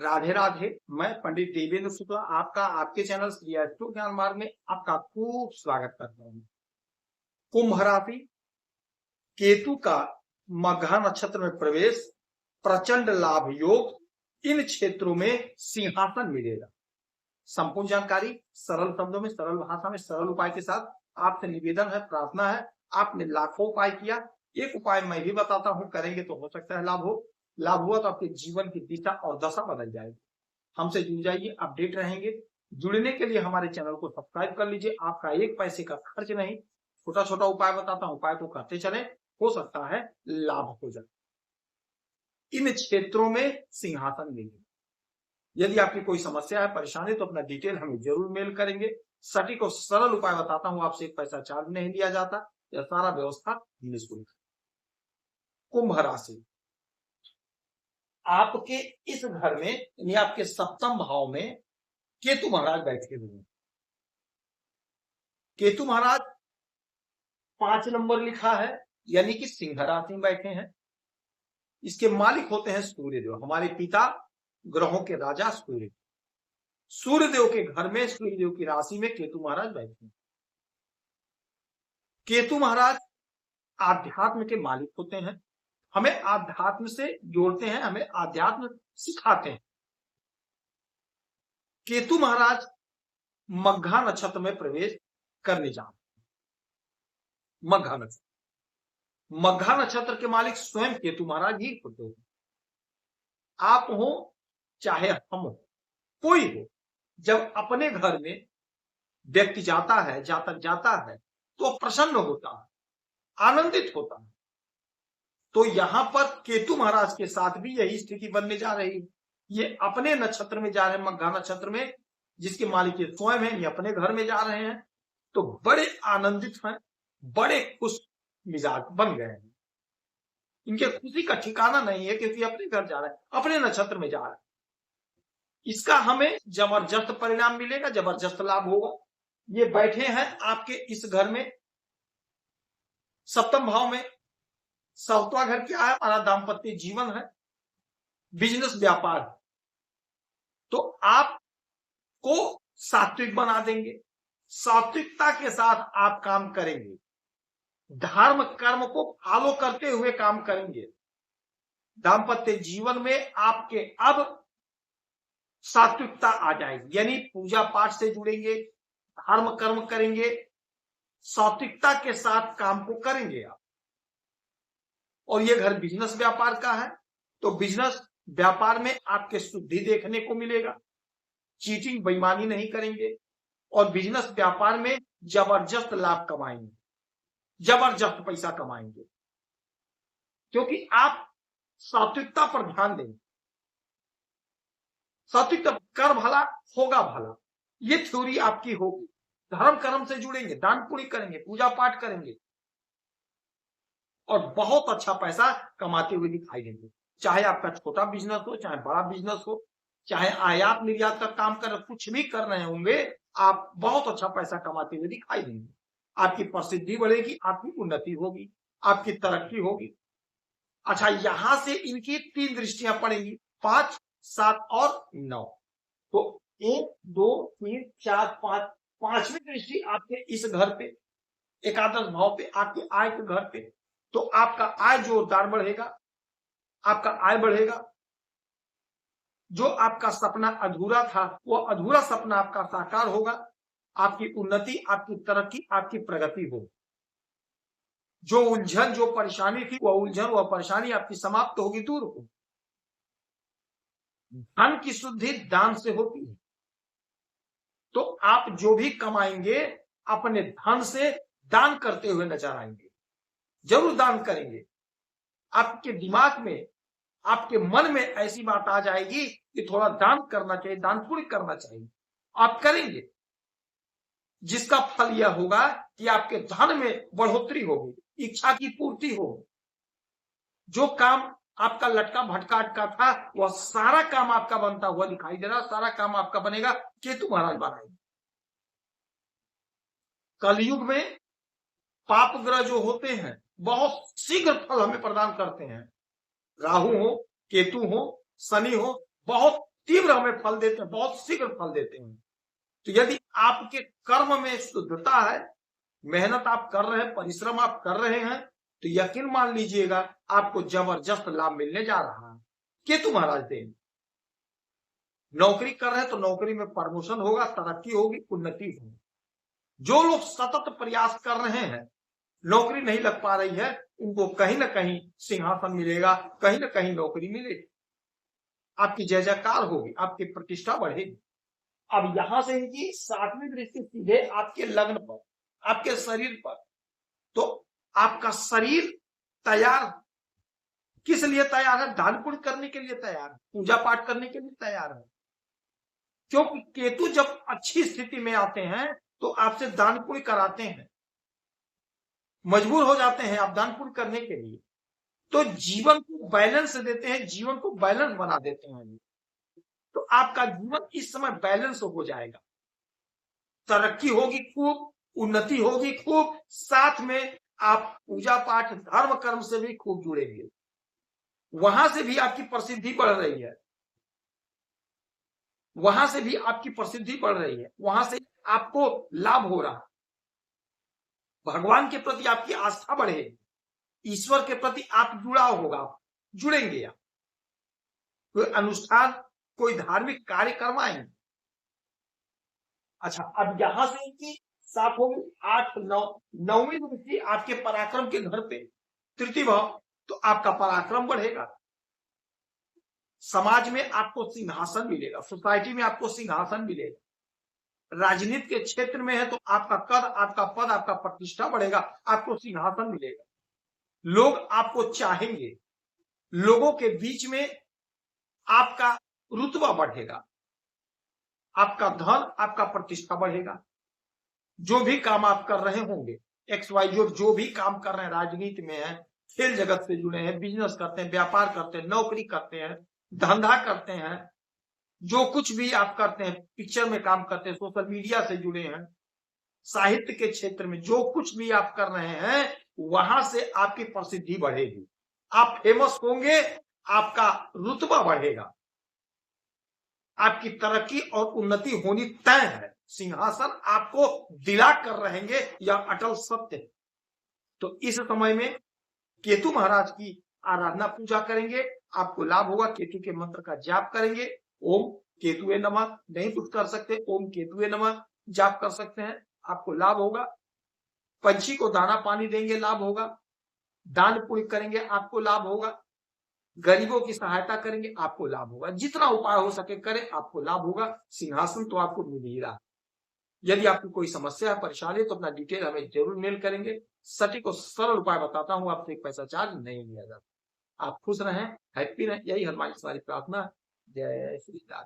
राधे राधे। मैं पंडित देवेंद्र शुक्ला आपका आपके चैनल श्री एस्ट्रो ज्ञान मार्ग में आपका खूब स्वागत करता हूँ। कुंभ राशि, केतु का मघा नक्षत्र में प्रवेश, प्रचंड लाभ योग, इन क्षेत्रों में सिंहासन मिलेगा। संपूर्ण जानकारी सरल शब्दों में, सरल भाषा में, सरल उपाय के साथ आपसे निवेदन है, प्रार्थना है। आपने लाखों उपाय किया, एक उपाय मैं भी बताता हूं, करेंगे तो हो सकता है लाभ हो। लाभ हुआ तो आपके जीवन की दिशा और दशा बदल जाएगी। हमसे जुड़ जाइए, अपडेट रहेंगे। जुड़ने के लिए हमारे चैनल को सब्सक्राइब कर लीजिए। आपका एक पैसे का खर्च नहीं, छोटा छोटा उपाय बताता हूं, उपाय को करते चले, हो सकता है लाभ हो जाए। इन क्षेत्रों में सिंहासन मिलेगा। यदि आपकी कोई समस्या है, परेशानी, तो अपना डिटेल हमें जरूर मेल करेंगे। सटीक और सरल उपाय बताता हूं, आपसे एक पैसा चार्ज नहीं लिया जाता, यह सारा व्यवस्था निःशुल्क। कुंभ राशि, आपके इस घर में यानी आपके सप्तम भाव में केतु महाराज बैठे हुए हैं। केतु महाराज 5 नंबर लिखा है, यानी कि सिंह राशि में बैठे हैं। इसके मालिक होते हैं सूर्यदेव, हमारे पिता, ग्रहों के राजा सूर्य। सूर्यदेव के घर में, सूर्यदेव की राशि में केतु महाराज बैठे हैं। केतु महाराज आध्यात्म के मालिक होते हैं, हमें आध्यात्म से जोड़ते हैं, हमें आध्यात्म सिखाते हैं। केतु महाराज मघा नक्षत्र में प्रवेश करने जा रहे हैं। मघा नक्षत्र के मालिक स्वयं केतु महाराज ही होते हैं। आप हो चाहे हम हो, कोई हो, जब अपने घर में व्यक्ति जाता है, जातक जाता है, तो प्रसन्न होता है, आनंदित होता है। तो यहां पर केतु महाराज के साथ भी यही स्थिति बनने जा रही है। ये अपने नक्षत्र में जा रहे हैं, मघा नक्षत्र में, जिसके मालिक ये स्वयं है, ये अपने घर में जा रहे हैं, तो बड़े आनंदित हैं, बड़े खुश मिजाज बन गए हैं। इनके खुशी का ठिकाना नहीं है, क्योंकि अपने घर जा रहे हैं, अपने नक्षत्र में जा रहे हैं। इसका हमें जबरदस्त परिणाम मिलेगा, जबरदस्त लाभ होगा। ये बैठे हैं आपके इस घर में, सप्तम भाव में। सातवां घर क्या है? हमारा दाम्पत्य जीवन है, बिजनेस, व्यापार। तो आपको सात्विक बना देंगे, सात्विकता के साथ आप काम करेंगे, धर्म कर्म को फॉलो करते हुए काम करेंगे। दाम्पत्य जीवन में आपके अब सात्विकता आ जाएगी, यानी पूजा पाठ से जुड़ेंगे, धर्म कर्म करेंगे, सात्विकता के साथ काम को करेंगे आप। और ये घर बिजनेस व्यापार का है, तो बिजनेस व्यापार में आपके शुद्धि देखने को मिलेगा, चीटिंग बेईमानी नहीं करेंगे, और बिजनेस व्यापार में जबरदस्त लाभ कमाएंगे, जबरदस्त पैसा कमाएंगे, क्योंकि आप सात्विकता पर ध्यान देंगे। सात्विकता, कर भला होगा भला, ये थ्योरी आपकी होगी। धर्म कर्म से जुड़ेंगे, दान पुण्य करेंगे, पूजा पाठ करेंगे, और बहुत अच्छा पैसा कमाते हुए दिखाई देंगे। चाहे आपका छोटा बिजनेस हो, चाहे बड़ा बिजनेस हो, चाहे आयात निर्यात का काम कर, कुछ भी कर रहे होंगे, आप बहुत अच्छा पैसा कमाते हुए दिखाई देंगे। आपकी प्रसिद्धि बढ़ेगी, आपकी उन्नति होगी, आपकी तरक्की होगी। अच्छा, यहां से इनकी 3 दृष्टियां पड़ेंगी, 5, 7 और 9। तो 1, 2, 3, 4, 5, 5वीं दृष्टि आपके इस घर पे, एकादश भाव पे, आपके आय के घर पे। तो आपका आय जोरदार बढ़ेगा, आपका आय बढ़ेगा। जो आपका सपना अधूरा था, वो अधूरा सपना आपका साकार होगा। आपकी उन्नति, आपकी तरक्की, आपकी प्रगति होगी। जो उलझन, जो परेशानी थी, वह उलझन, वह परेशानी आपकी समाप्त होगी, दूर होगी। धन की शुद्धि दान से होती है, तो आप जो भी कमाएंगे अपने धन से दान करते हुए नजर आएंगे। जरूर दान करेंगे। आपके दिमाग में, आपके मन में ऐसी बात आ जाएगी कि थोड़ा दान करना चाहिए, दान पुण्य करना चाहिए, आप करेंगे, जिसका फल यह होगा कि आपके धन में बढ़ोतरी होगी, इच्छा की पूर्ति होगी। जो काम आपका लटका भटका अटका था, वह सारा काम आपका बनता हुआ दिखाई दे रहा, सारा काम आपका बनेगा, केतु महाराज बनाएंगे। कलयुग में पाप ग्रह जो होते हैं, बहुत शीघ्र फल हमें प्रदान करते हैं। राहु हो, केतु हो, शनि हो, बहुत तीव्र हमें फल देते हैं, बहुत शीघ्र फल देते हैं। तो यदि आपके कर्म में शुद्धता है, मेहनत आप कर रहे हैं, परिश्रम आप कर रहे हैं, तो यकीन मान लीजिएगा आपको जबरदस्त लाभ मिलने जा रहा है। केतु महाराज देन नौकरी कर रहे हैं तो नौकरी में प्रमोशन होगा, तरक्की होगी, उन्नति होगी। जो लोग सतत प्रयास कर रहे हैं, नौकरी नहीं लग पा रही है, उनको कहीं ना कहीं सिंहासन मिलेगा, कहीं ना कहीं नौकरी मिलेगी, आपकी जय जयकार होगी, आपकी प्रतिष्ठा बढ़ेगी। अब यहां से इनकी 7वीं दृष्टि सीधे आपके लग्न पर, आपके शरीर पर। तो आपका शरीर तैयार, किस लिए तैयार है? दान पुण्य करने के लिए तैयार है, पूजा पाठ करने के लिए तैयार है। क्योंकि केतु जब अच्छी स्थिति में आते हैं तो आपसे दान पुण्य कराते हैं, मजबूर हो जाते हैं आप दान पुण्य करने के लिए। तो जीवन को बैलेंस देते हैं, जीवन को बैलेंस बना देते हैं। तो आपका जीवन इस समय बैलेंस हो जाएगा, तरक्की होगी खूब, उन्नति होगी खूब, साथ में आप पूजा पाठ धर्म कर्म से भी खूब जुड़ेंगे, वहां से भी आपकी प्रसिद्धि बढ़ रही है, वहां से भी आपकी प्रसिद्धि बढ़ रही है, वहां से आपको लाभ हो रहा है। भगवान के प्रति आपकी आस्था बढ़ेगी, ईश्वर के प्रति आप जुड़ाव होगा, जुड़ेंगे आप, कोई अनुष्ठान, कोई धार्मिक कार्य करवाएंगे। अच्छा, अब यहां से इनकी 7 होगी, 8, 9, 9वीं दृष्टि आपके पराक्रम के घर पे, तृतीय भाव, तो आपका पराक्रम बढ़ेगा, समाज में आपको सिंहासन मिलेगा, सोसाइटी में आपको सिंहासन मिलेगा, राजनीति के क्षेत्र में है तो आपका कद, आपका पद, आपका प्रतिष्ठा बढ़ेगा, आपको सिंहासन मिलेगा, लोग आपको चाहेंगे, लोगों के बीच में आपका रुतबा बढ़ेगा, आपका धन, आपका प्रतिष्ठा बढ़ेगा। जो भी काम आप कर रहे होंगे, XYZ जो भी काम कर रहे हैं, राजनीति में है, खेल जगत से जुड़े हैं, बिजनेस करते हैं, व्यापार करते हैं, नौकरी करते हैं, धंधा करते हैं, जो कुछ भी आप करते हैं, पिक्चर में काम करते हैं, सोशल मीडिया से जुड़े हैं, साहित्य के क्षेत्र में जो कुछ भी आप कर रहे हैं, वहां से आपकी प्रसिद्धि बढ़ेगी, आप फेमस होंगे, आपका रुतबा बढ़ेगा, आपकी तरक्की और उन्नति होनी तय है, सिंहासन आपको दिला कर रहेंगे, यह अटल सत्य है। तो इस समय में केतु महाराज की आराधना पूजा करेंगे, आपको लाभ होगा। केतु के मंत्र का जाप करेंगे, ओम केतुवे नमः, नहीं कुछ कर सकते, ओम केतुवे नमः जाप कर सकते हैं, आपको लाभ होगा। पंछी को दाना पानी देंगे, लाभ होगा। दान पुण्य करेंगे, आपको लाभ होगा। गरीबों की सहायता करेंगे, आपको लाभ होगा। जितना उपाय हो सके करें, आपको लाभ होगा। सिंहासन तो आपको मिल ही रहा। यदि आपकी कोई समस्या है, परेशानी है, तो अपना डिटेल हमें जरूर मेल करेंगे। सटीक और सरल उपाय बताता हूं, आपसे एक पैसा चार्ज नहीं लिया जाता। आप खुश रहें, हैप्पी रहें, यही हमारी सारी प्रार्थना है। जय श्री राम।